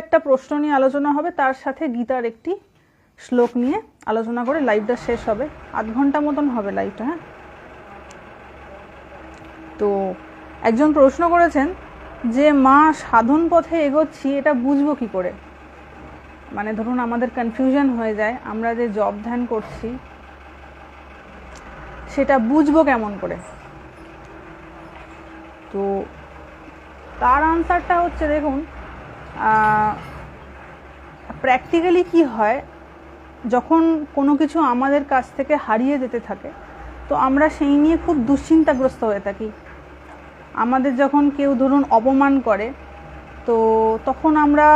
একটা প্রশ্ন নিয়ে আলোচনা হবে, তার সাথে গীতার একটি শ্লোক নিয়ে আলোচনা করে লাইভটা শেষ হবে। 8 ঘন্টা মতন হবে লাইভটা। হ্যাঁ, তো একজন প্রশ্ন করেছেন যে মা সাধন পথে এগোচ্ছি, এটা বুঝবো কি করে? মানে ধরুন আমাদের কনফিউশন হয়ে যায়, আমরা যে জব ধ্যান করছি সেটা বুঝবো কেমন করে? তো তার আনসারটা হচ্ছে, দেখুন প্র্যাকটিক্যালি কি হয়, যখন কোনো কিছু আমাদের কাছ থেকে হারিয়ে যেতে থাকে তো আমরা সেই নিয়ে খুব দুশ্চিন্তাগ্রস্ত হয়ে থাকি। আমাদের যখন কেউ ধরুন অপমান করে তো তখন আমরা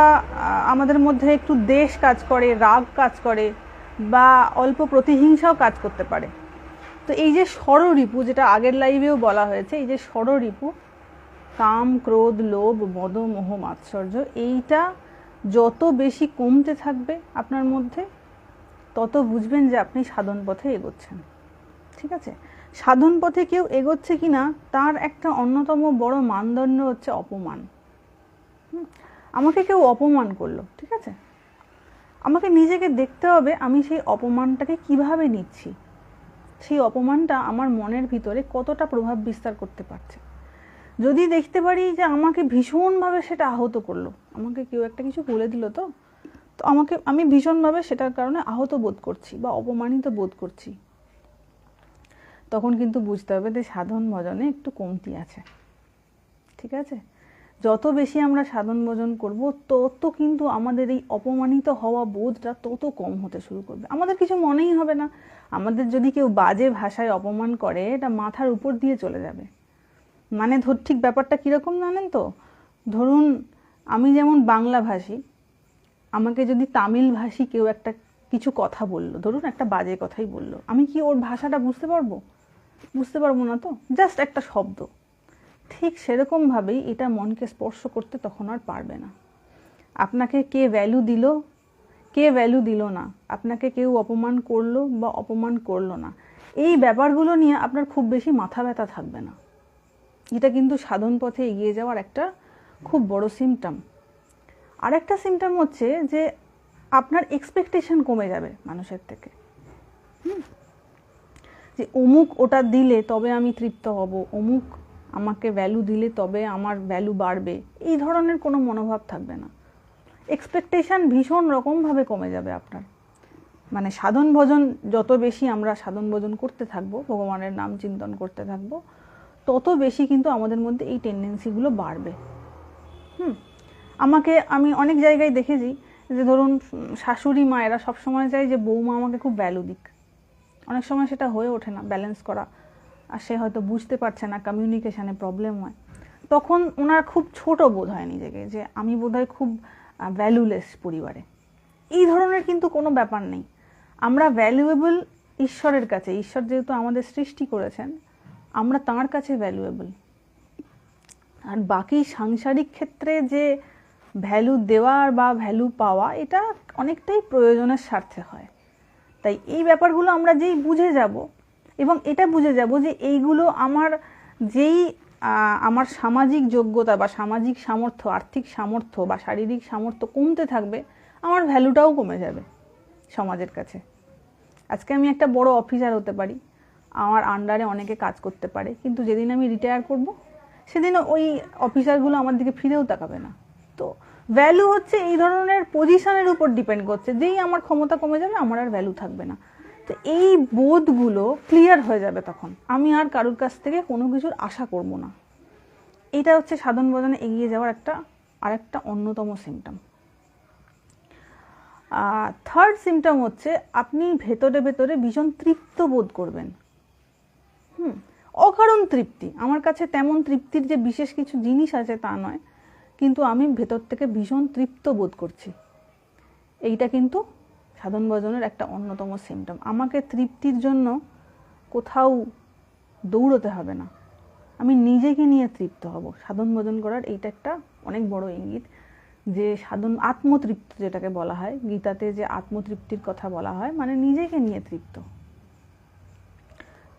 আমাদের মধ্যে একটু দ্বেষ কাজ করে, রাগ কাজ করে, বা অল্প প্রতিহিংসাও কাজ করতে পারে। তো এই যে ষড়রিপু, যেটা আগের লাইভেও বলা হয়েছে, এই যে ষড়রিপু কাম, ক্রোধ, লোভ, মদ, মোহ, মাৎসর্য, এইটা যত বেশি কমতে থাকবে আপনার মধ্যে, তত বুঝবেন যে আপনি সাধন পথে এগোচ্ছেন। ঠিক আছে? সাধন পথে কেউ এগোচ্ছে কিনা তার একটা অন্যতম বড় মানদণ্ড হচ্ছে অপমান। আমাকে কেউ অপমান করলো, ঠিক আছে, আমাকে নিজেকে দেখতে হবে আমি সেই অপমানটাকে কিভাবে নিচ্ছি, সেই অপমানটা আমার মনের ভিতরে কতটা প্রভাব বিস্তার করতে পারছে। যদি দেখতে পারি যে আমাকে ভীষণভাবে সেটা আহত করলো, আমাকে কেউ একটা কিছু বলে দিল, তো আমি ভীষণভাবে সেটার কারণে আহত বোধ করছি বা অপমানিত বোধ করছি, তখন কিন্তু বুঝতে হবে যে সাধন ভজনে একটু কমতি আছে। ঠিক আছে? যত বেশি আমরা সাধন ভজন করব তত কিন্তু আমাদের এই অপমানিত হওয়া বোধটা তত কম হতে শুরু করবে। আমাদের কিছু মনেই হবে না। আমাদের যদি কেউ বাজে ভাষায় অপমান করে, এটা মাথার উপর দিয়ে চলে যাবে। মানে ঠিক ব্যাপারটা কীরকম জানেন তো? ধরুন আমি যেমন বাংলা ভাষী, আমাকে যদি তামিল ভাষী কেউ একটা কিছু কথা বললো, ধরুন একটা বাজে কথাই বললো, আমি কি ওর ভাষাটা বুঝতে পারবো? বুঝতে পারবো না তো, জাস্ট একটা শব্দ। ঠিক সেরকমভাবেই এটা মনকে স্পর্শ করতে তখন আর পারবে না। আপনাকে কে ভ্যালু দিল, কে ভ্যালু দিল না, আপনাকে কেউ অপমান করলো বা অপমান করলো না, এই ব্যাপারগুলো নিয়ে আপনার খুব বেশি মাথা ব্যথা থাকবে না। এটা কিন্তু সাধন পথে এগিয়ে যাওয়ার একটা খুব বড় সিমটম। আর একটা সিমটম হচ্ছে যে আপনার এক্সপেকটেশন কমে যাবে মানুষের থেকে। যে অমুক ওটা দিলে তবে আমি তৃপ্ত হব, অমুক আমাকে ভ্যালু দিলে তবে আমার ভ্যালু বাড়বে, এই ধরনের কোনো মনোভাব থাকবে না। এক্সপেকটেশন ভীষণ রকমভাবে কমে যাবে আপনার। মানে সাধন ভজন যত বেশি আমরা সাধন ভজন করতে থাকবো, ভগবানের নাম চিন্তন করতে থাকবো, তত বেশি কিন্তু আমাদের মধ্যে এই টেন্ডেন্সিগুলো বাড়বে। আমি অনেক জায়গায় দেখেছি যে ধরুন শাশুড়ি মায়েরা সবসময় চায় যে বৌমা আমাকে খুব ভ্যালু দিক। অনেক সময় সেটা হয়ে ওঠে না ব্যালেন্স করা, আর সে হয়তো বুঝতে পারছে না, কমিউনিকেশানে প্রবলেম হয়, তখন ওনার খুব ছোট বোধ হয় নিজেকে, যে আমি বোধহয় খুব ভ্যালুলেস পরিবারে। এই ধরনের কিন্তু কোনো ব্যাপার নেই। আমরা ভ্যালুয়েবল ঈশ্বরের কাছে, ঈশ্বর যেহেতু আমাদের সৃষ্টি করেছেন, আমরা তাঁর কাছে ভ্যালুয়েবল। আর বাকি সাংসারিক ক্ষেত্রে যে ভ্যালু দেওয়ার বা ভ্যালু পাওয়া, এটা অনেকটাই প্রয়োজনের স্বার্থে হয়। তাই এই ব্যাপারগুলো আমরা যেই বুঝে যাব এবং এটা বুঝে যাব যে এইগুলো আমার সামাজিক যোগ্যতা বা সামাজিক সামর্থ্য, আর্থিক সামর্থ্য বা শারীরিক সামর্থ্য কমতে থাকবে, আমার ভ্যালুটাও কমে যাবে সমাজের কাছে। আজকে আমি একটা বড় অফিসার হতে পারি, আমার আন্ডারে অনেকে কাজ করতে পারে, কিন্তু যেদিন আমি রিটায়ার করব সেদিন ওই অফিসারগুলো আমার দিকে ফিরেও তাকাবে না। তো ভ্যালু হচ্ছে এই ধরনের পজিশনের উপর ডিপেন্ড করছে, যেই আমার ক্ষমতা কমে যাবে আমার আর ভ্যালু থাকবে না। তো এই বোধগুলো ক্লিয়ার হয়ে যাবে, তখন আমি আর কারোর কাছ থেকে কোনো কিছুর আশা করব না। এটা হচ্ছে সাধন ভজনে এগিয়ে যাওয়ার আরেকটা অন্যতম সিমটম। থার্ড সিমটম হচ্ছে আপনি ভেতরে ভেতরে ভীষণ তৃপ্ত বোধ করবেন। অকারণ তৃপ্তি। আমার কাছে তেমন তৃপ্তির যে বিশেষ কিছু জিনিস আছে তা নয়, কিন্তু আমি ভেতর থেকে ভীষণ তৃপ্ত বোধ করছি। এইটা কিন্তু সাধন ভজনের একটা অন্যতম সিমটম। আমাকে তৃপ্তির জন্য কোথাও দৌড়তে হবে না, আমি নিজেকে নিয়ে তৃপ্ত হব। সাধন ভজন করার এইটা একটা অনেক বড় ইঙ্গিত, যে আত্মতৃপ্ত যেটাকে বলা হয়, গীতাতে যে আত্মতৃপ্তির কথা বলা হয়, মানে নিজেকে নিয়ে তৃপ্ত।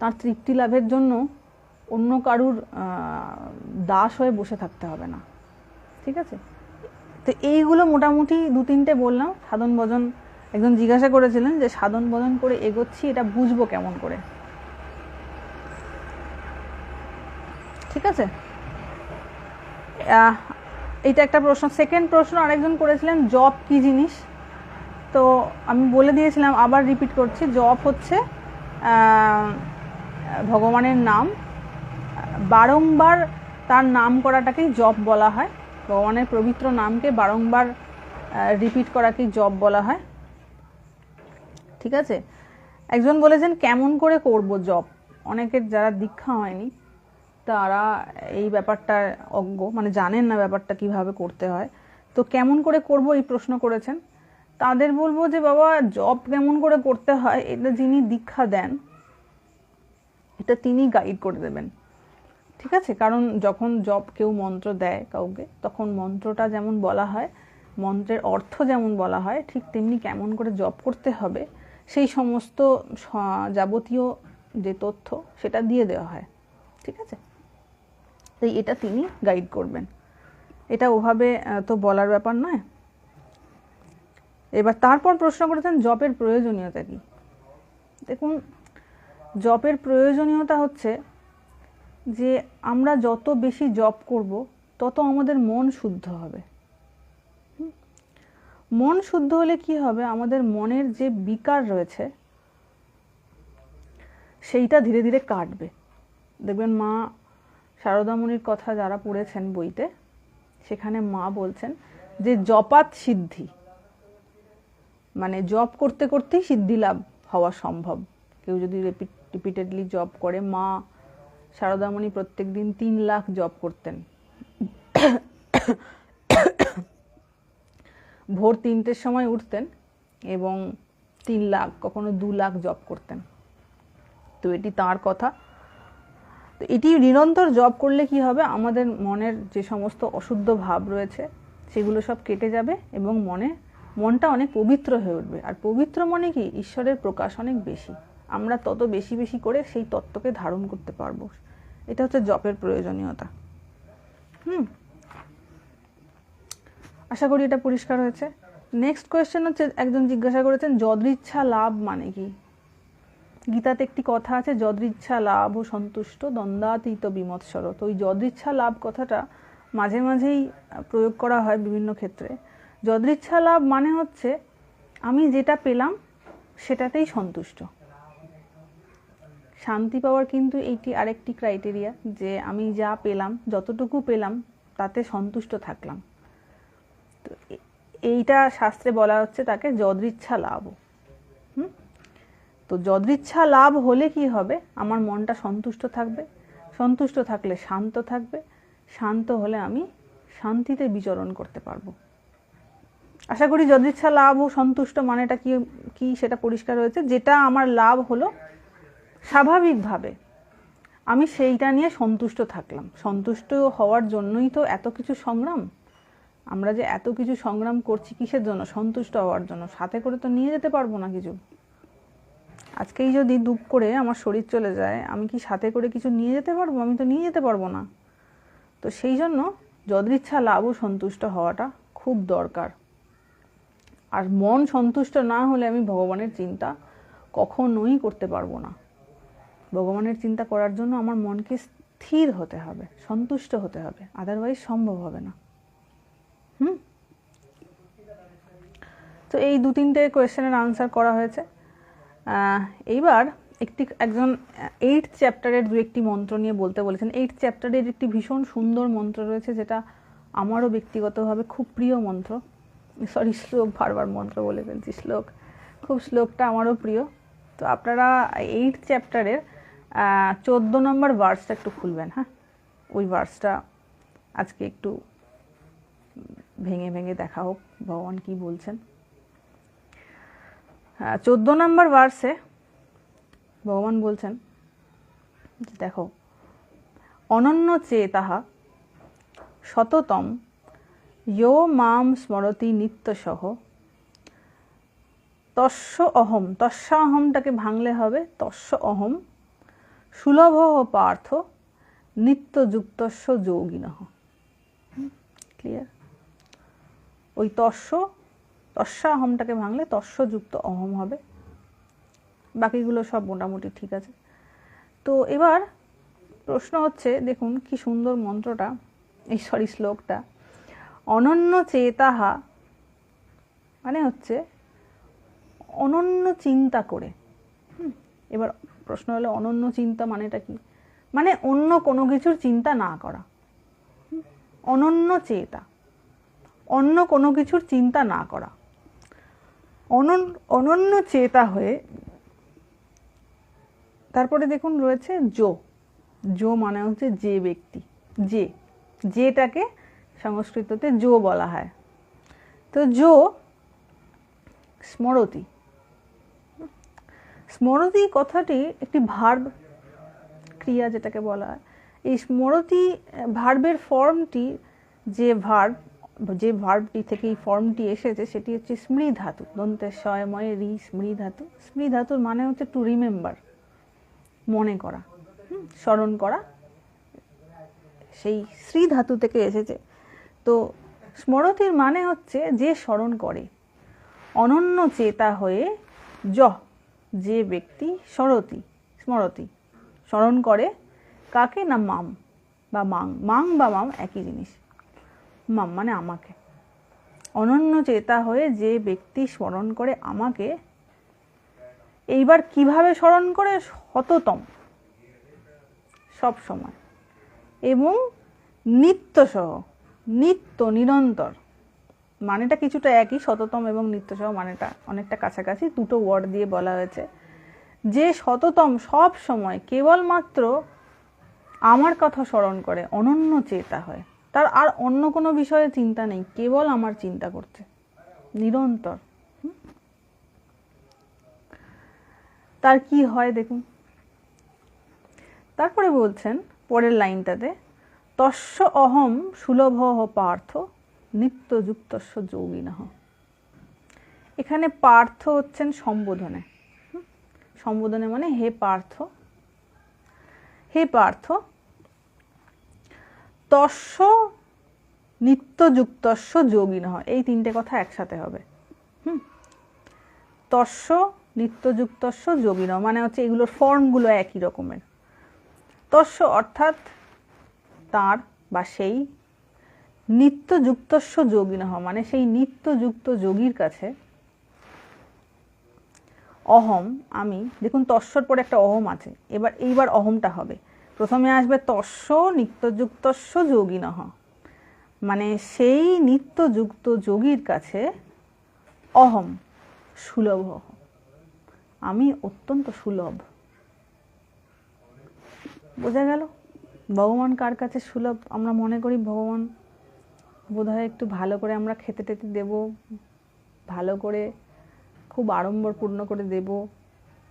তার তৃপ্তি লাভের জন্য অন্য কারুর দাস হয়ে বসে থাকতে হবে না। ঠিক আছে? তো এইগুলো মোটামুটি 2-3টে বললাম। সাধন ভজন একজন জিজ্ঞাসা করেছিলেন যে সাধন ভজন করে এগোচ্ছি, এটা বুঝবো কেমন করে? ঠিক আছে, এইটা একটা প্রশ্ন। সেকেন্ড প্রশ্ন আরেকজন করেছিলেন জপ কি জিনিস। তো আমি বলে দিয়েছিলাম, আবার রিপিট করছি, জপ হচ্ছে ভগবানের নাম, বারংবার তার নাম করাটাকেই জপ বলা হয়। ভগবানের পবিত্র নামকে বারংবার রিপিট করাকেই জপ বলা হয়। ঠিক আছে, একজন বলেছেন কেমন করে করব জপ। অনেকের যারা দীক্ষা হয়নি তারা এই ব্যাপারটা অজ্ঞ, মানে জানেন না ব্যাপারটা কিভাবে করতে হয়। তো কেমন করে করব এই প্রশ্ন করেছেন। তাদের বলবো যে বাবা, জপ কেমন করে করতে হয় এটা যিনি দীক্ষা দেন এটা তিনি গাইড করে দেবেন। ঠিক আছে, কারণ যখন জপ কেউ মন্ত্র দেয় কাউকে, তখন মন্ত্রটা যেমন বলা হয়, মন্ত্রের অর্থ যেমন বলা হয়, ঠিক তেমনি কেমন করে জপ করতে হবে সেই সমস্ত যাবতীয় যে তথ্য সেটা দিয়ে দেওয়া হয়। ঠিক আছে, তাই এটা তিনি গাইড করবেন, এটা ওভাবে তো বলার ব্যাপার নয়। এবার তারপর প্রশ্ন করেছেন জপের প্রয়োজনীয়তা কি। দেখুন, জপের প্রয়োজনীয়তা হচ্ছে যে আমরা যত বেশি জপ করব তত আমাদের মন শুদ্ধ হবে। মন শুদ্ধ হলে কি হবে, আমাদের মনের যে বিকার রয়েছে সেইটা ধীরে ধীরে কাটবে। দেখবেন মা শারদামণির কথা যারা পড়েছেন বইতে, সেখানে মা বলছেন যে জপাত সিদ্ধি, মানে জপ করতে করতেই সিদ্ধি লাভ হওয়া সম্ভব। কেউ যদি রিপিটেডলি জপ করে, মা শারদামণি প্রত্যেক দিন 3 লাখ জপ করতেন। ভোর 3টের সময় উঠতেন এবং 3 লাখ, কখনো 2 লাখ জপ করতেন। তো এটি তাঁর কথা। তো এটি নিরন্তর জপ করলে কি হবে, আমাদের মনের যে সমস্ত অশুদ্ধ ভাব রয়েছে সেগুলো সব কেটে যাবে এবং মনটা অনেক পবিত্র হয়ে উঠবে। আর পবিত্র মনে কি, ঈশ্বরের প্রকাশ অনেক বেশি। আমরা তত বেশি বেশি করে সেই তত্ত্বকে ধারণ করতে পারবো। এটা হচ্ছে জপের প্রয়োজনীয়তা। আশা করি এটা পরিষ্কার হয়েছে। নেক্সট কোয়েশ্চেন হচ্ছে, একজন জিজ্ঞাসা করেছেন যদৃচ্ছা লাভ মানে কি। গীতাতে একটি কথা আছে, যদৃচ্ছা লাভ ও সন্তুষ্ট দ্বন্দ্বাতীত বিমৎসর। তো ওই যদৃচ্ছা লাভ কথাটা মাঝে মাঝেই প্রয়োগ করা হয় বিভিন্ন ক্ষেত্রে। যদৃচ্ছা লাভ মানে হচ্ছে আমি যেটা পেলাম সেটাতেই সন্তুষ্ট। শান্তি পাওয়ার কিন্তু এইটি আরেকটি ক্রাইটেরিয়া, যে আমি যা পেলাম, যতটুকু পেলাম তাতে সন্তুষ্ট থাকলাম। তো এইটা শাস্ত্রে বলা হচ্ছে তাকে যদৃচ্ছা লাভ। তো যদৃচ্ছা লাভ হলে কি হবে, আমার মনটা সন্তুষ্ট থাকবে, সন্তুষ্ট থাকলে শান্ত থাকবে, শান্ত হলে আমি শান্তিতে বিচরণ করতে পারবো। আশা করি যদৃচ্ছা লাভ ও সন্তুষ্ট মানেটা কি সেটা পরিষ্কার হয়েছে। যেটা আমার লাভ হলো স্বাভাবিকভাবে আমি সেইটা নিয়ে সন্তুষ্ট থাকলাম। সন্তুষ্ট হওয়ার জন্যই তো এত কিছু সংগ্রাম। আমরা যে এত কিছু সংগ্রাম করছি কিসের জন্য, সন্তুষ্ট হওয়ার জন্য। সাথে করে তো নিয়ে যেতে পারবো না কিছু। আজকেই যদি দুপ করে আমার শরীর চলে যায়, আমি কি সাথে করে কিছু নিয়ে যেতে পারবো? আমি তো নিয়ে যেতে পারবো না। তো সেই জন্য যদৃচ্ছা লাভ ও সন্তুষ্ট হওয়াটা খুব দরকার। আর মন সন্তুষ্ট না হলে আমি ভগবানের চিন্তা কখনোই করতে পারবো না। ভগবানের চিন্তা করার জন্য আমার মনকে স্থির হতে হবে, সন্তুষ্ট হতে হবে, আদারওয়াইজ সম্ভব হবে না। তো এই 2-3টে কোয়েশ্চেনের আনসার করা হয়েছে। এইবার একজন 8th চ্যাপ্টারের 2-1টি মন্ত্র নিয়ে বলতে বলেছেন। 8th চ্যাপ্টারের একটি ভীষণ সুন্দর মন্ত্র রয়েছে, যেটা আমারও ব্যক্তিগতভাবে খুব প্রিয় মন্ত্র। শ্লোক, বারবার মন্ত্র বলে ফেলছি, শ্লোকটা আমারও প্রিয়। তো আপনারা 8th চ্যাপ্টারের 14 নম্বর ভার্সটা একটু খুলবেন। হ্যাঁ, ওই ভার্সটা আজকে একটু ভেঙে ভেঙে দেখা হোক ভগবান কি বলছেন। 14 নম্বর ভার্সে ভগবান বলছেন, দেখো, অনন্য চেতাহা সততম ইয়ো মাম স্মরতি নিত্যসহ তস্য অহম। তস্য অহমটাকে ভাঙলে হবে তস্য অহম সুলভ পার্থ নিত্যযুক্তস্য যোগিনঃ। ক্লিয়ার? ওই তস্যা অহমটাকে ভাঙলে তস্যযুক্ত অহম হবে, বাকিগুলো সব মোটামুটি ঠিক আছে। তো এবার প্রশ্ন হচ্ছে, দেখুন কি সুন্দর মন্ত্রটা, এই শ্লোকটা, অনন্য চেতাহা মানে হচ্ছে অনন্য চিন্তা করে। এবার প্রশ্ন হলো অনন্য চিন্তা মানেটা কি? মানে অন্য কোনো কিছুর চিন্তা না করা। অনন্য চেতা, অন্য কোনো কিছুর চিন্তা না করা, অনন্য চেতা হয়ে। তারপরে দেখুন রয়েছে জো মানে হচ্ছে যে ব্যক্তি, যেটাকে সংস্কৃততে জো বলা হয়। তো জো স্মরতি, স্মরতি কথাটি একটি ভার্ব ক্রিয়া যেটাকে বলা হয়। এই স্মরতি ভার্বের ফর্মটি, যে ভার্বটি থেকে এই ফর্মটি এসেছে সেটি হচ্ছে স্মৃ ধাতু, দন্তের শয়ময়ে রি, স্মৃ ধাতু। স্মৃ ধাতুর মানে হচ্ছে টু রিমেম্বার, মনে করা, স্মরণ করা, সেই শ্রী ধাতু থেকে এসেছে। তো স্মরতির মানে হচ্ছে যে স্মরণ করে। অনন্য চেতা হয়ে যে ব্যক্তি স্মরতি স্মরণ করে, কাকে না মাম বা মাং বা মাম একই জিনিস, মাম মানে আমাকে। অনন্য চেতা হয়ে যে ব্যক্তি স্মরণ করে আমাকে, এইবার কিভাবে স্মরণ করে? সততম, সব সময়, এবং নিত্যসহ, নিত্য নিরন্তর, মানেটা কিছুটা একই, সততম এবং নিত্যসহ মানেটা অনেকটা কাছাকাছি, দুটো ওয়ার্ড দিয়ে বলা হয়েছে। যে সততম সব সময় কেবলমাত্র আমার কথা স্মরণ করে, অনন্য চেতা হয়, তার আর অন্য কোনো বিষয়ে চিন্তা নেই, কেবল আমার চিন্তা করছে নিরন্তর। তার কি হয় দেখুন। তারপরে বলছেন পরের লাইনটাতে, তস্য অহম সুলভ পার্থ নিত্যযুক্তস্য যোগিনঃ। এখানে পার্থ হচ্ছেন সম্বোধনে, সম্বোধনে মানে হে পার্থ, হে পার্থ, তস্য নিত্যযুক্তস্য যোগিনঃ, এই তিনটে কথা একসাথে হবে। তস্য নিত্যযুক্তস্য যোগিনঃ মানে হচ্ছে এগুলোর ফর্মগুলো একই রকমের। তস্য অর্থাৎ তার বা সেই, নিত্যযুক্তস্য যোগিনঃ মানে সেই নিত্যযুক্ত যোগীর কাছে, অহম আমি, দেখুন তস্যর পরে একটা অহম আছে, এইবার অহমটা হবে, প্রথমে আসবে তস্য নিত্যযুক্তস্য যোগিনঃ মানে সেই নিত্যযুক্ত যোগীর কাছে, অহম সুলভ, আমি অত্যন্ত সুলভ। বোঝা গেল ভগবান কার কাছে সুলভ? আমরা মনে করি ভগবান বোধহয় একটু ভালো করে আমরা খেতে টেতে দেব, ভালো করে খুব আড়ম্বরপূর্ণ করে দেব,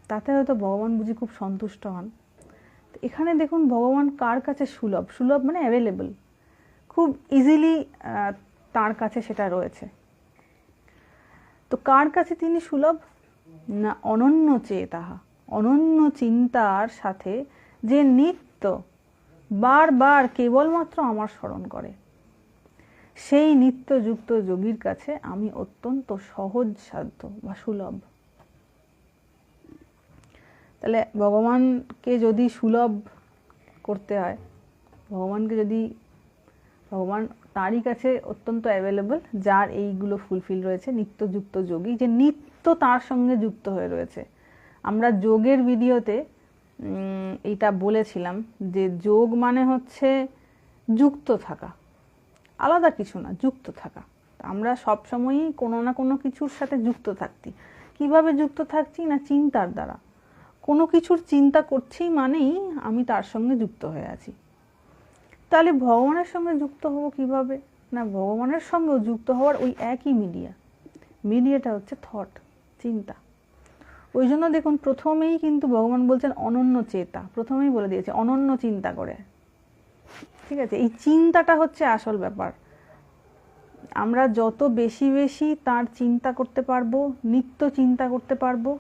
তাতে হয়তো ভগবান বুঝি খুব সন্তুষ্ট হন। এখানে দেখুন ভগবান কার কাছে সুলভ, সুলভ মানে অ্যাভেলেবল, খুব ইজিলি তার কাছে সেটা রয়েছে। তো কার কাছে তিনি সুলভ? না অনন্য চেতাহা, অনন্য চিন্তার সাথে যে নিত্য বারবার কেবলমাত্র আমার স্মরণ করে, সেই নিত্যযুক্ত যোগীর কাছে আমি অত্যন্ত সহজ সাধ্য বা সুলভ। তাহলে ভগবানকে যদি সুলভ করতে হয়, ভগবান তারই কাছে অত্যন্ত অ্যাভেলেবল, যার এইগুলো ফুলফিল রয়েছে, নিত্যযুক্ত যোগী, যে নিত্য তার সঙ্গে যুক্ত হয়ে রয়েছে। আমরা যোগের ভিডিওতে এইটা বলেছিলাম যে যোগ মানে হচ্ছে যুক্ত থাকা, আলাদা কিছু না, যুক্ত থাকা। আমরা সবসময়ই কোনো না কোনো কিছুর সাথে যুক্ত থাকছি। কিভাবে যুক্ত থাকছি? না চিন্তার দ্বারা। কোনো কিছুর চিন্তা করছি মানেই আমি তার সঙ্গে যুক্ত হয়ে আছি। তাহলে ভগবানের সঙ্গে যুক্ত হব কিভাবে? না ভগবানের সঙ্গেও যুক্ত হওয়ার ওই একই মিডিয়াটা হচ্ছে থট, চিন্তা। ওই জন্য দেখুন প্রথমেই কিন্তু ভগবান বলছেন অনন্য চেতা, প্রথমেই বলে দিয়েছে অনন্য চিন্তা করে। ঠিক আছে, এই চিন্তাটা হচ্ছে আসল ব্যাপার। আমরা যত বেশি বেশি তার চিন্তা করতে পারবো, নিত্য চিন্তা করতে পারবো।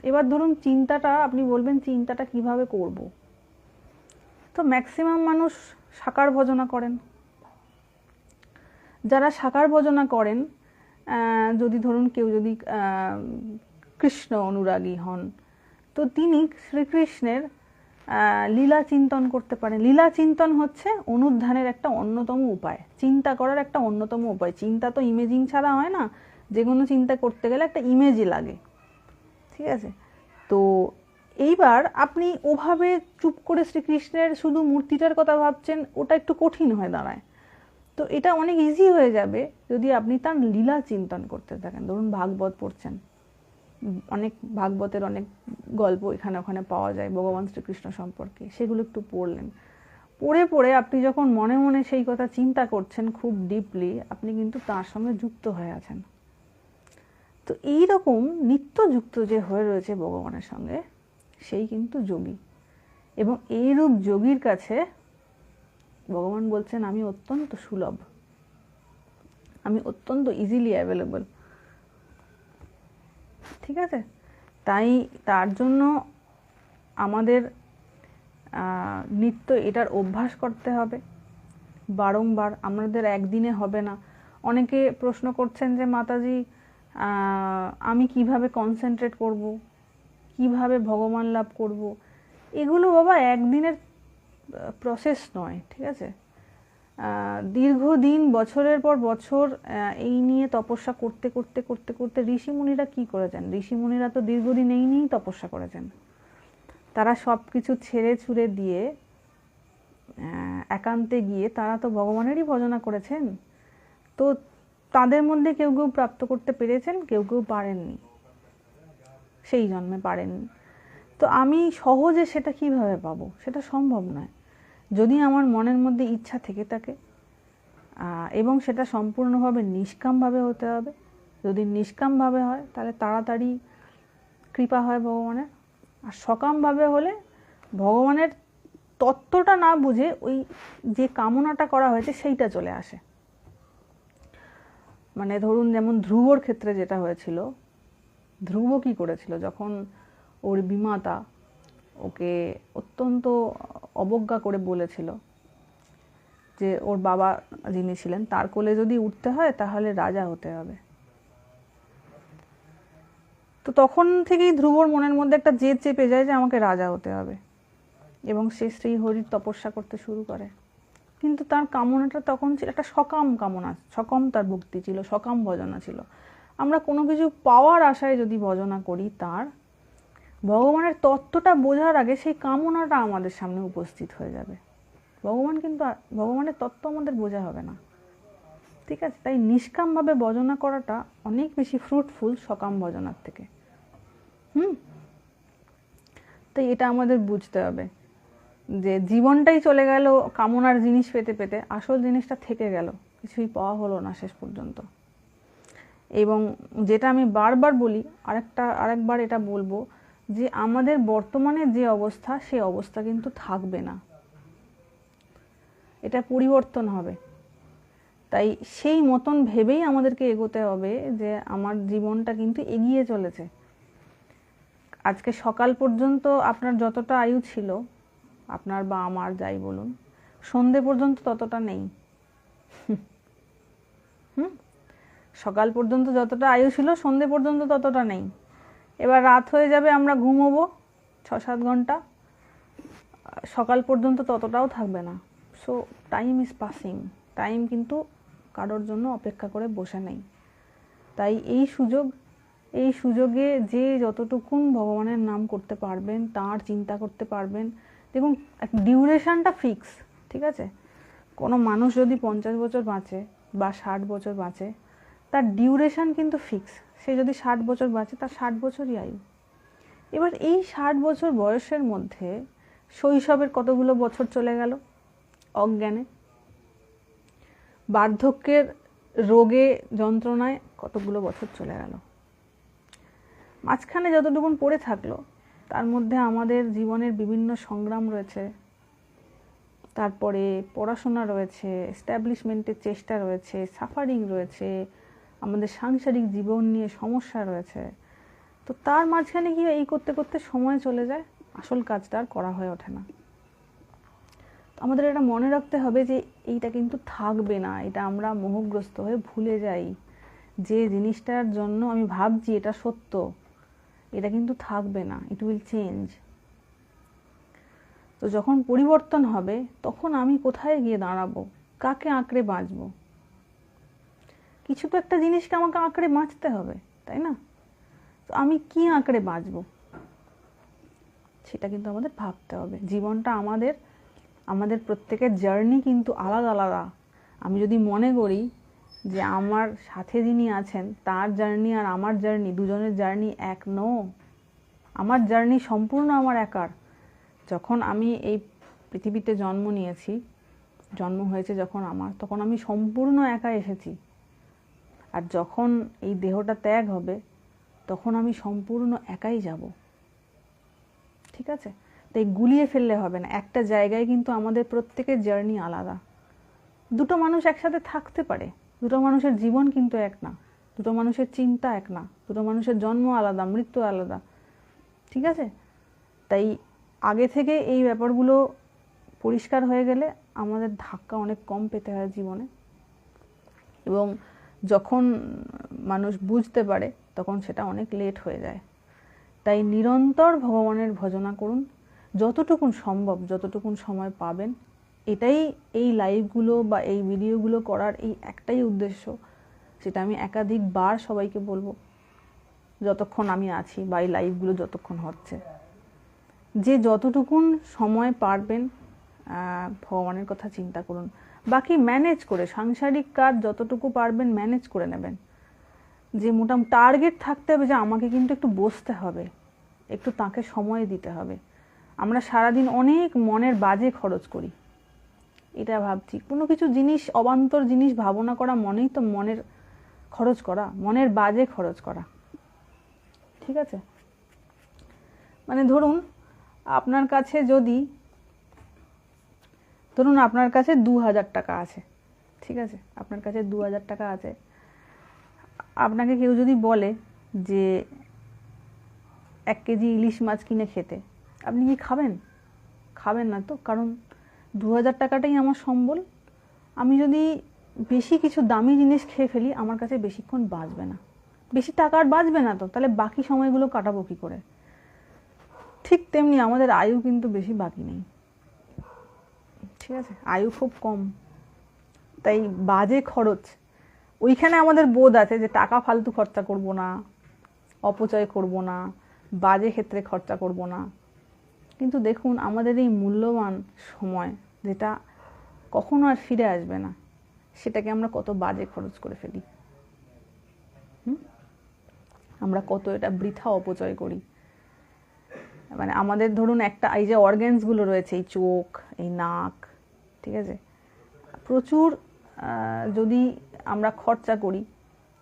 এবার ধরুন চিন্তাটা, আপনি বলবেন চিন্তাটা কিভাবে করব। তো ম্যাক্সিমাম মানুষ সাকার ভজনা করেন। যারা সাকার ভজনা করেন যদি ধরুন কেউ যদি কৃষ্ণ অনুরাগী হন, তো তিনি শ্রীকৃষ্ণের লীলা চিন্তন করতে পারেন। লীলা চিন্তন হচ্ছে অনুধ্যানের একটা অন্যতম উপায়, চিন্তা করার একটা অন্যতম উপায়। চিন্তা তো ইমেজিং ছাড়া হয় না, যে কোনো চিন্তা করতে গেলে একটা ইমেজই লাগে, ঠিক আছে? তো এইবার আপনি ওভাবে চুপ করে শ্রীকৃষ্ণের শুধু মূর্তিটার কথা ভাবছেন, ওটা একটু কঠিন হয়ে দাঁড়ায়। তো এটা অনেক ইজি হয়ে যাবে যদি আপনি তার লীলা চিন্তন করতে থাকেন। ধরুন ভাগবত পড়ছেন, অনেক ভাগবতের অনেক গল্প এখানে ওখানে পাওয়া যায় ভগবান শ্রীকৃষ্ণ সম্পর্কে, সেগুলো একটু পড়লেন। পড়ে পড়ে আপনি যখন মনে মনে সেই কথা চিন্তা করছেন খুব ডিপলি, আপনি কিন্তু তার সঙ্গে যুক্ত হয়ে আছেন। তো এইরকম নিত্যযুক্ত যে হয়ে রয়েছে ভগবানের সঙ্গে, সেই কিন্তু যোগী। এবং এইরূপ যোগীর কাছে ভগবান বলছেন আমি অত্যন্ত সুলভ, আমি অত্যন্ত ইজিলি অ্যাভেলেবল, ঠিক আছে? তাই তার জন্য আমাদের নিত্য এটার অভ্যাস করতে হবে বারংবার, আমাদের একদিনে হবে না। অনেকে প্রশ্ন করছেন যে মাতাজি আমি কিভাবে কনসেন্ট্রেট করব, কিভাবে ভগবান লাভ করব। এগুলো বাবা একদিনের প্রসেস নয়, ঠিক আছে? দীর্ঘদিন বছরের পর বছর এই নিয়ে তপস্যা করতে করতে করতে করতে ঋষিমুনিরা কি করেছেন? ঋষিমুনিরা তো দীর্ঘদিন এই নিয়েই তপস্যা করেছেন। তারা সব কিছু ছেড়ে ছুড়ে দিয়ে একান্তে গিয়ে তারা তো ভগবানেরই ভজনা করেছেন। তো তাদের মধ্যে কেউ কেউ প্রাপ্ত করতে পেরেছেন, কেউ কেউ পারেননি, সেই জন্মে পারেননি। তো আমি সহজে সেটা কিভাবে পাবো? সেটা সম্ভব নয়। যদি আমার মনের মধ্যে ইচ্ছা থেকে থাকে এবং সেটা সম্পূর্ণভাবে নিষ্কামভাবে হতে হবে। যদি নিষ্কামভাবে হয় তাহলে তাড়াতাড়ি কৃপা হয় ভগবানের। আর সকামভাবে হলে ভগবানের তত্ত্বটা না বুঝে ওই যে কামনাটা করা হয়েছে সেইটা চলে আসে। মানে ধরুন যেমন ধ্রুবর ক্ষেত্রে যেটা হয়েছিল, ধ্রুব কি করেছিল যখন ওর বিমাতা ওকে অত্যন্ত অবজ্ঞা করে বলেছিল যে ওর বাবা যিনি ছিলেন তার কোলে যদি উঠতে হয় তাহলে রাজা হতে হবে। তো তখন থেকেই ধ্রুবর মনের মধ্যে একটা জেদ চেপে যায় যে আমাকে রাজা হতে হবে, এবং সে শ্রীহরির তপস্যা করতে শুরু করে। কিন্তু তার কামনাটা তখন ছিল একটা সকাম কামনা, সকাম তার ভক্তি ছিল, সকাম ভজনা ছিল। আমরা কোনো কিছু পাওয়ার আশায় যদি ভজনা করি, তার ভগবানের তত্ত্বটা বোঝার আগে সেই কামনাটা আমাদের সামনে উপস্থিত হয়ে যাবে। ভগবানের তত্ত্ব আমাদের বোঝা হবে না, ঠিক আছে? তাই নিষ্কামভাবে ভজনা করাটা অনেক বেশি ফ্রুটফুল সকাম ভজনার থেকে। তাই এটা আমাদের বুঝতে হবে যে জীবনটাই চলে গেল কামনার জিনিস পেতে পেতে, আসল জিনিসটা থেকে গেল, কিছুই পাওয়া হলো না শেষ পর্যন্ত। এবং যেটা আমি বারবার বলি, আরেকবার এটা বলবো যে আমাদের বর্তমানে যে অবস্থা, সে অবস্থা কিন্তু থাকবে না, এটা পরিবর্তন হবে। তাই সেই মতন ভেবেই আমাদেরকে এগোতে হবে যে আমার জীবনটা কিন্তু এগিয়ে চলেছে। আজকে সকাল পর্যন্ত আপনার যতটা আয়ু ছিল, আপনার বা আমার যাই বলুন, সন্ধে পর্যন্ত ততটা নেই। সকাল পর্যন্ত যতটা আয়ু ছিল, সন্ধে পর্যন্ত ততটা নেই। এবার রাত হয়ে যাবে, আমরা ঘুমোবো 6-7 ঘন্টা, সকাল পর্যন্ত ততটাও থাকবে না। So time is passing, time কিন্তু কারোর জন্য অপেক্ষা করে বসে নেই। তাই এই সুযোগে যে যতটুকুন ভগবানের নাম করতে পারবেন, তার চিন্তা করতে পারবেন। দেখুন ডিউরেশনটা ফিক্স, ঠিক আছে? কোনো মানুষ যদি 50 বছর বাঁচে বা 60 বছর বাঁচে, তার ডিউরেশন কিন্তু ফিক্স। সে যদি 60 বছর বাঁচে, তার 60 বছরই আয়ু। এবার এই 60 বছর বয়সের মধ্যে শৈশবের কতগুলো বছর চলে গেল অজ্ঞানে, বার্ধক্যের রোগে যন্ত্রণায় কতগুলো বছর চলে গেল, মাঝখানে যতটুকুন পড়ে থাকলো তার মধ্যে আমাদের জীবনের বিভিন্ন সংগ্রাম রয়েছে, তারপরে পড়াশোনা রয়েছে, এস্টাবলিশমেন্টের চেষ্টা রয়েছে, সাফারিং রয়েছে, আমাদের সাংসারিক জীবন নিয়ে সমস্যা রয়েছে। তো তার মাঝখানে গিয়ে এই করতে করতে সময় চলে যায়, আসল কাজটা আর করা হয়ে ওঠে না। তো আমাদের এটা মনে রাখতে হবে যে এইটা কিন্তু থাকবে না, এটা আমরা মোহগ্রস্ত হয়ে ভুলে যাই যে জিনিসটার জন্য আমি ভাবছি এটা সত্য, এটা কিন্তু থাকবে না, ইট উইল চেঞ্জ। তো যখন পরিবর্তন হবে তখন আমি কোথায় গিয়ে দাঁড়াবো, কাকে আঁকড়ে বাঁচবো? কিছু তো একটা জিনিসকে আমাকে আঁকড়ে বাঁচতে হবে, তাই না? তো আমি কি আঁকড়ে বাঁচবো সেটা কিন্তু আমাদের ভাবতে হবে। জীবনটা আমাদের প্রত্যেকের জার্নি কিন্তু আলাদা আলাদা। আমি যদি মনে করি যে আমার সাথে যিনি আছেন তার জার্নি আর আমার জার্নি, দুজনের জার্নি এক, নো। আমার জার্নি সম্পূর্ণ আমার একার। যখন আমি এই পৃথিবীতে জন্ম নিয়েছি, জন্ম হয়েছে যখন আমার, তখন আমি সম্পূর্ণ একা এসেছি। আর যখন এই দেহটা ত্যাগ হবে তখন আমি সম্পূর্ণ একাই যাব। ঠিক আছে? তাই গুলিয়ে ফেললে হবে না। একটা জায়গায় কিন্তু আমাদের প্রত্যেকের জার্নি আলাদা। দুটো মানুষ একসাথে থাকতে পারে, দুটো মানুষের জীবন কিন্তু এক না, দুটো মানুষের চিন্তা এক না, দুটো মানুষের জন্ম আলাদা, মৃত্যু আলাদা। ঠিক আছে? তাই আগে থেকে এই ব্যাপারগুলো পরিষ্কার হয়ে গেলে আমাদের ধাক্কা অনেক কম পেতে হয় জীবনে। এবং যখন মানুষ বুঝতে পারে তখন সেটা অনেক লেট হয়ে যায়। তাই নিরন্তর ভগবানের ভজনা করুন, যতটুকুন সম্ভব, যতটুকুন সময় পাবেন। এটাই এই লাইভগুলো বা এই ভিডিওগুলো করার এই একটাই উদ্দেশ্য, সেটা আমি একাধিকবার সবাইকে বলবো যতক্ষণ আমি আছি, বা এই লাইভগুলো যতক্ষণ হচ্ছে, যে যতটুকুন সময় পারবেন ভগবানের কথা চিন্তা করুন। বাকি ম্যানেজ করে, সাংসারিক কাজ যতটুকু পারবেন ম্যানেজ করে নেবেন। যে মোটামুটি টার্গেট থাকতে হবে যে আমাকে কিন্তু একটু বসতে হবে, একটু তাকে সময় দিতে হবে। আমরা সারাদিন অনেক মনের বাজে খরচ করি, এটা ভাবছি। কোনো কিছু জিনিস, অবান্তর জিনিস ভাবনা করা মনেই তো মনের খরচ করা, মনের বাজে খরচ করা। ঠিক আছে? মানে ধরুন আপনার কাছে 2000 টাকা আছে, ঠিক আছে? আপনার কাছে 2000 টাকা আছে। আপনাকে কেউ যদি বলে যে 1 কেজি ইলিশ মাছ কিনে খেতে, আপনি কি খাবেন? খাবেন না তো, কারণ 2000 টাকাটাই আমার সম্বল। আমি যদি বেশি কিছু দামি জিনিস খেয়ে ফেলি আমার কাছে বেশিক্ষণ বাঁচবে না, বেশি টাকা আর বাঁচবে না, তো তাহলে বাকি সময়গুলো কাটাবো কি করে? ঠিক তেমনি আমাদের আয়ু কিন্তু বেশি বাকি নেই, ঠিক আছে? আয়ু খুব কম। তাই বাজে খরচ, ওইখানে আমাদের বোধ আছে যে টাকা ফালতু খরচা করব না, অপচয় করব না, বাজে ক্ষেত্রে খরচা করব না। কিন্তু দেখুন আমাদের এই মূল্যবান সময়, যেটা কখনো আর ফিরে আসবে না, সেটাকে আমরা কত বাজে খরচ করে ফেলি। আমরা কত এটা বৃথা অপচয় করি। মানে আমাদের ধরুন একটা, এই যে অর্গ্যানসগুলো রয়েছে, এই চোখ, এই নাক, ঠিক আছে, প্রচুর যদি আমরা খরচা করি,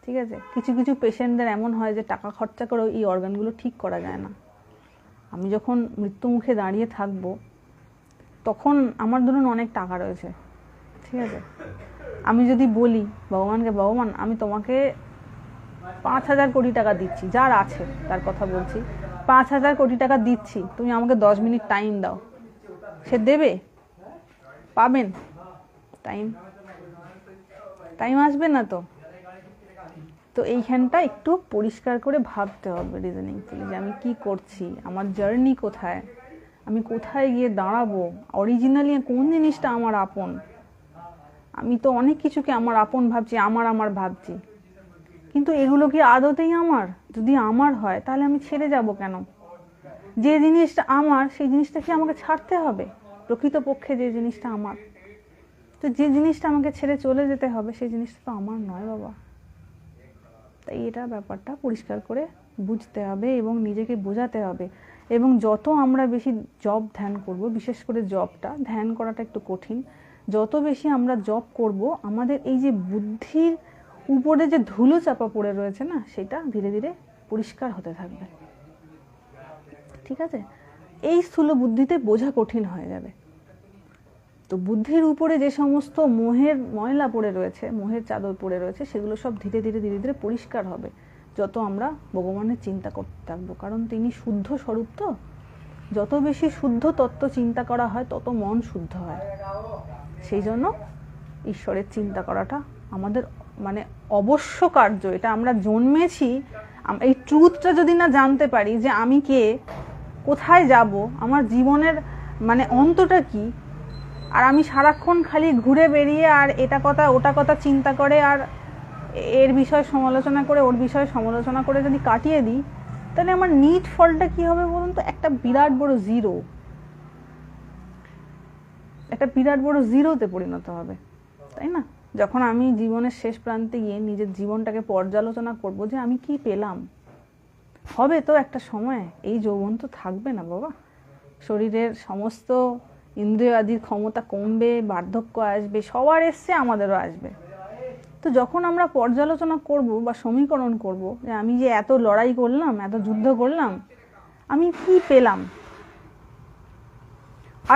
ঠিক আছে, কিছু কিছু পেশেন্টদের এমন হয় যে টাকা খরচা করেও এই অর্গানগুলো ঠিক করা যায় না। আমি যখন মৃত্যুমুখে দাঁড়িয়ে থাকব তখন আমার ধরুন অনেক টাকা রয়েছে, ঠিক আছে, আমি যদি বলি ভগবানকে, ভগবান আমি তোমাকে 5000 কোটি টাকা দিচ্ছি, যার আছে তার কথা বলছি, 5000 কোটি টাকা দিচ্ছি, তুমি আমাকে 10 মিনিট টাইম দাও, সে দেবে? পাবেন টাইম আসবে না তো। তো এইখানটা একটু পরিষ্কার করে ভাবতে হবে রিজনিংফুলি, যে আমি কি করছি, আমার জার্নি কোথায়, আমি কোথায় গিয়ে দাঁড়াবো, অরিজিনালি কোন জিনিসটা আমার আপন। আমি তো অনেক কিছুকে আমার আপন ভাবছি, আমার ভাবছি, কিন্তু এগুলো কি আদতেই আমার? যদি আমার হয় তাহলে আমি ছেড়ে যাব কেন? যে জিনিসটা আমার সেই জিনিসটা কি আমাকে ছাড়তে হবে? প্রকৃতপক্ষে যে জিনিসটা আমার, তো যে জিনিসটা আমাকে ছেড়ে চলে যেতে হবে সেই জিনিসটা তো আমার নয় বাবা। তাই এটা ব্যাপারটা পরিষ্কার করে বুঝতে হবে এবং নিজেকে বোঝাতে হবে। এবং যত আমরা বেশি জব ধ্যান করব, বিশেষ করে জবটা ধ্যান করাটা একটু কঠিন, যত বেশি আমরা জব করব আমাদের এই যে বুদ্ধির উপরে যে ধুলো চাপা পড়ে রয়েছে না, সেটা ধীরে ধীরে পরিষ্কার হতে থাকবে। ঠিক আছে? এই স্থূল বুদ্ধিতে বোঝা কঠিন হয়ে যাবে। তো বুদ্ধির উপরে যে সমস্ত মোহের ময়লা পড়ে রয়েছে, মোহের চাদর পড়ে রয়েছে, সেগুলো সব ধীরে ধীরে ধীরে ধীরে পরিষ্কার হবে যত আমরা ভগবানের চিন্তা করতে থাকবো। কারণ তিনি শুদ্ধ স্বরূপ, তো যত বেশি শুদ্ধ তত্ত্ব চিন্তা করা হয় তত মন শুদ্ধ হয়। সেই জন্য ঈশ্বরের চিন্তা করাটা আমাদের মানে অবশ্য কার্য, এটা আমরা জন্মেছি, এই ট্রুথটা যদি না জানতে পারি যে আমি কে, কোথায় যাব, আমার জীবনের মানে অন্তটা কি, আর আমি সারাক্ষণ খালি ঘুরে বেরিয়ে আর এটা কথা ওটা কথা চিন্তা করে আর এর বিষয়ে সমালোচনা করে ওর বিষয়ে সমালোচনা করে যদি কাটিয়ে দিই, তাহলে আমার নিট ফলটা কি হবে বলুন তো? একটা বিরাট বড় জিরো, একটা বিরাট বড় জিরোতে পরিণত হবে, তাই না? যখন আমি জীবনের শেষ প্রান্তে গিয়ে নিজের জীবনটাকে পর্যালোচনা করব যে আমি কি পেলাম, হবে তো একটা সময়, এই যৌবন তো থাকবে না বাবা, শরীরের সমস্ত ইন্দ্রিয় আদির ক্ষমতা কমবে, বার্ধক্য আসবে, সবার এসছে, আমাদেরও আসবে। তো যখন আমরা পর্যালোচনা করব বা সমীকরণ করব যে আমি যে এত লড়াই করলাম, এত যুদ্ধ করলাম, আমি কি পেলাম,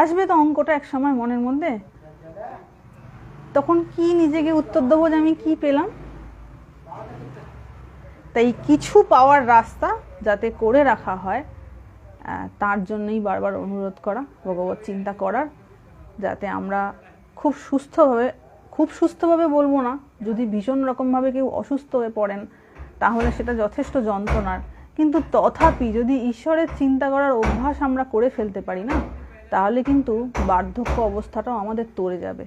আসবে তো অঙ্কটা এক সময় মনের মধ্যে। তখন কি নিজেকে উত্তর দেবো যে আমি কি পেলাম? তাই কিছু পাওয়ার রাস্তা যাতে করে রাখা হয়, তার জন্যই বারবার অনুরোধ করা, ভগবত চিন্তা করার, যাতে আমরা খুব সুস্থভাবে বলবো না, যদি ভীষণ রকমভাবে কেউ অসুস্থ হয়ে পড়েন তাহলে সেটা যথেষ্ট যন্ত্রণার, কিন্তু তথাপি যদি ঈশ্বরের চিন্তা করার অভ্যাস আমরা করে ফেলতে পারি না, তাহলে কিন্তু বার্ধক্য অবস্থাটাও আমাদের তরে যাবে।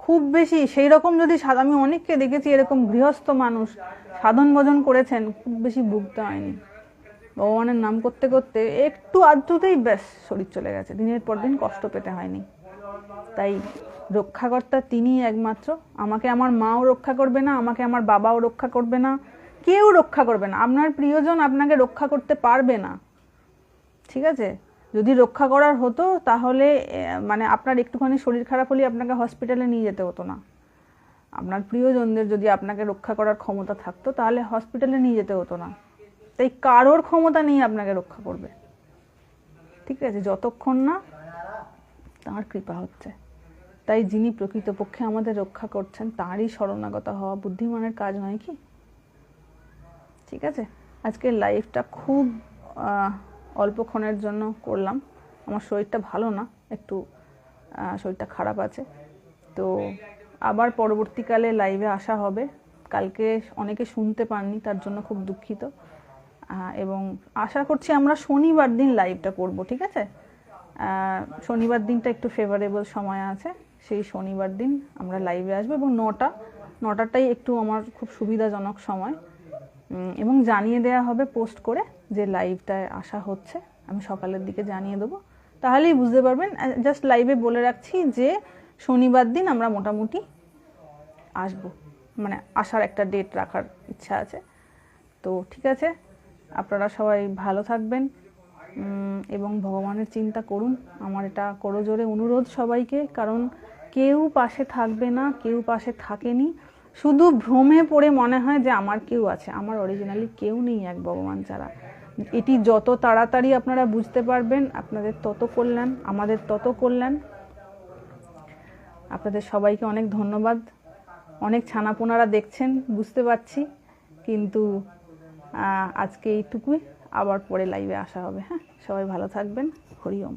খুব বেশি সেই রকম যদি আমি অনেককে দেখেছি এরকম গৃহস্থ মানুষ সাধন ভজন করেছেন, খুব বেশি ভুগতে হয়নি, ভগবানের নাম করতে করতে একটু আধটুতেই ব্যাস শরীর চলে গেছে, দিনের পর দিন কষ্ট পেতে হয়নি। তাই রক্ষাকর্তা তিনি একমাত্র, আমাকে আমার মাও রক্ষা করবে না, আমাকে আমার বাবাও রক্ষা করবে না, কেউ রক্ষা করবে না, আপনার প্রিয়জন আপনাকে রক্ষা করতে পারবে না, ঠিক আছে? যদি রক্ষা করার হতো তাহলে মানে আপনার একটুখানি শরীর খারাপ হলে আপনাকে হসপিটালে নিয়ে যেতে হতো না। আপনার প্রিয়জনদের যদি আপনাকে রক্ষা করার ক্ষমতা থাকতো তাহলে হসপিটালে নিয়ে যেতে হতো না। তাই কারোর ক্ষমতা নেই আপনাকে রক্ষা করবে, ঠিক আছে, যতক্ষণ না তাঁর কৃপা হচ্ছে। তাই যিনি প্রকৃতপক্ষে আমাদের রক্ষা করছেন তাঁরই শরণাগত হওয়া বুদ্ধিমানের কাজ নয় কি? ঠিক আছে, আজকের লাইভটা খুব অল্পক্ষণের জন্য করলাম, আমার শরীরটা ভালো না, একটু শরীরটা খারাপ আছে, তো আবার পরবর্তীকালে লাইভে আসা হবে। কালকে অনেকে শুনতে পাননি, তার জন্য খুব দুঃখিত, এবং আশা করছি আমরা শনিবার দিন লাইভটা করব, ঠিক আছে? শনিবার দিনটা একটু ফেভারেবল সময় আছে, সেই শনিবার দিন আমরা লাইভে আসবো, এবং 9টাটাই একটু আমার খুব সুবিধাজনক সময়, এবং জানিয়ে দেয়া হবে পোস্ট করে যে লাইভটায় আসা হচ্ছে, আমি সকালের দিকে জানিয়ে দেবো, তাহলেই বুঝতে পারবেন। জাস্ট লাইভে বলে রাখছি যে শনিবার দিন আমরা মোটামুটি আসব, মানে আসার একটা ডেট রাখার ইচ্ছা আছে। তো ঠিক আছে, আপনারা সবাই ভালো থাকবেন এবং ভগবানের চিন্তা করুন, আমার এটা করজোরে অনুরোধ সবাইকে, কারণ কেউ পাশে থাকবে না, কেউ পাশে থাকেনি, শুধু ভ্রমে পড়ে মনে হয় যে আমার কেউ আছে, আমার অরিজিনালি কেউ নেই এক ভগবান ছাড়া। এটি যত তাড়াতাড়ি আপনারা বুঝতে পারবেন আপনাদের তত কল্যাণ, আমাদের তত কল্যাণ। আপনাদের সবাইকে অনেক ধন্যবাদ। অনেক ছানাপোনারা দেখছেন বুঝতে পারছি, কিন্তু আজকে এইটুকুই, আবার পরে লাইভে আসা হবে। হ্যাঁ, সবাই ভালো থাকবেন। হরি ওম।